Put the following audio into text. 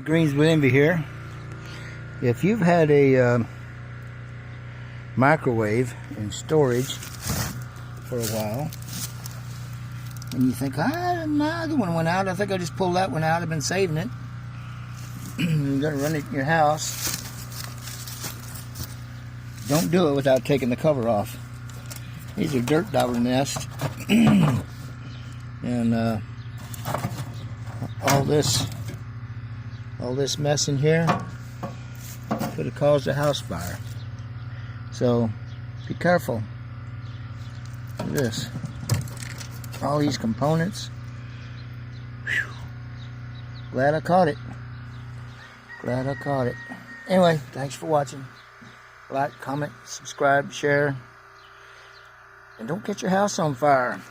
Greens with Envy here. If you've had a microwave in storage for a while and you think, another one went out, I think I just pulled that one out, I've been saving it. You're going to run it in your house. Don't do it without taking the cover off. These are dirt dauber nests. And all this mess in here could have caused a house fire. So be careful. Look at this. All these components. Whew. Glad I caught it. Glad I caught it. Anyway, thanks for watching. Like, comment, subscribe, share. And don't get your house on fire.